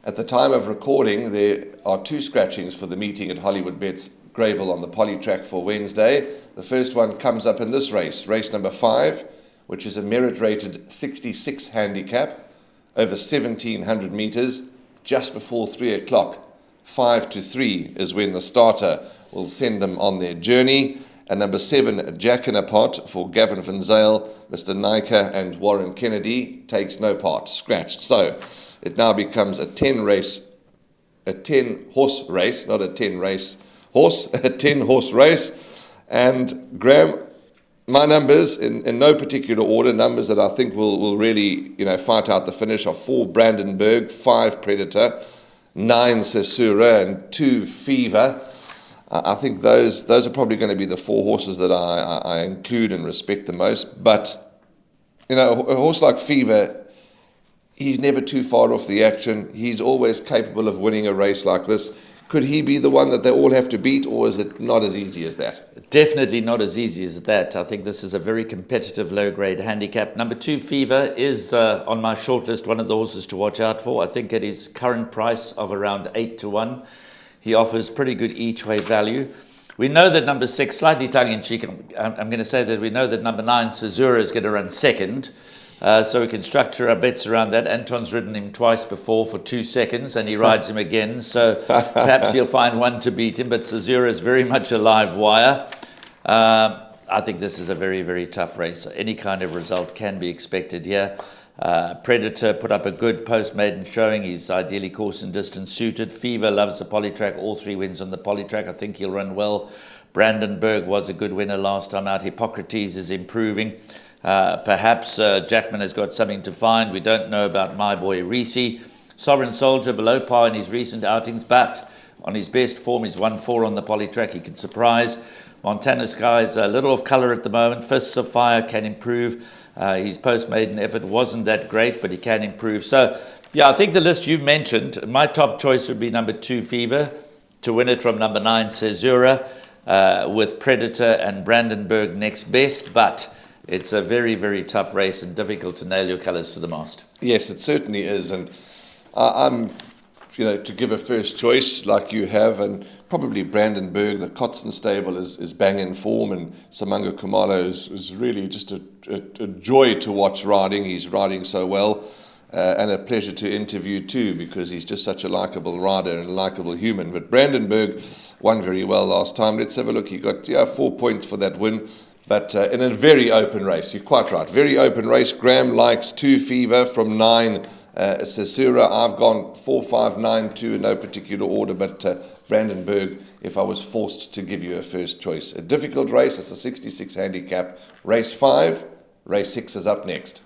At the time of recording, there are 2 scratchings for the meeting at Hollywood Bets Gravel on the poly track for Wednesday. The first one comes up in this race, race number 5, which is a merit-rated 66 handicap over 1,700 metres, just before 3 o'clock. 5 to 3 is when the starter will send them on their journey. And number 7, Jack in a Pot for Gavin Van Zyl, Mr. Nika and Warren Kennedy takes no part, scratched. So it now becomes a 10-horse race, not a 10-race horse, a 10-horse race. And Graham, my numbers, in no particular order, numbers that I think will really fight out the finish are 4 Brandenburg, 5 Predator, 9 Sesura and 2 Fever. I think those are probably going to be the 4 horses that I include and respect the most. But, a horse like Fever, he's never too far off the action. He's always capable of winning a race like this. Could he be the one that they all have to beat, or is it not as easy as that? Definitely not as easy as that. I think this is a very competitive low-grade handicap. Number 2, Fever, is on my shortlist, one of the horses to watch out for. I think at his current price of around 8 to 1. He offers pretty good each-way value. We know that number 6, slightly tongue-in-cheek, I'm going to say that we know that number 9, Sesura, is going to run second. So we can structure our bets around that. Anton's ridden him twice before for 2 seconds, and he rides him again. So perhaps he'll find one to beat him. But Sesura is very much a live wire. I think this is a very, very tough race. Any kind of result can be expected here. Predator put up a good post-maiden showing. He's ideally course and distance suited. Fever loves the polytrack. All 3 wins on the polytrack. I think he'll run well. Brandenburg was a good winner last time out. Hippocrates is improving. Perhaps Jackman has got something to find. We don't know about my boy Reese. Sovereign Soldier below par in his recent outings, but on his best form, he's won 4 on the polytrack. He can surprise. Montana Sky is a little off colour at the moment. Fists of Fire can improve. His post-maiden effort wasn't that great, but he can improve. So, yeah, I think the list you've mentioned, my top choice would be number 2, Fever, to win it from number 9, Sesura, with Predator and Brandenburg next best. But it's a very, very tough race and difficult to nail your colours to the mast. Yes, it certainly is. And I'm, to give a first choice like you have, and probably Brandenburg, the Kotzen stable is bang in form, and Samanga Kumalo is really just a joy to watch riding. He's riding so well, and a pleasure to interview too, because he's just such a likeable rider and a likeable human. But Brandenburg won very well last time. Let's have a look. He got 4 points for that win. But in a very open race, you're quite right, very open race. Graham likes 2 Fever from 9 Sesura. I've gone 4, 5, 9, 2 in no particular order, but Brandenburg, if I was forced to give you a first choice. A difficult race, it's a 66 handicap. Race 5, race 6 is up next.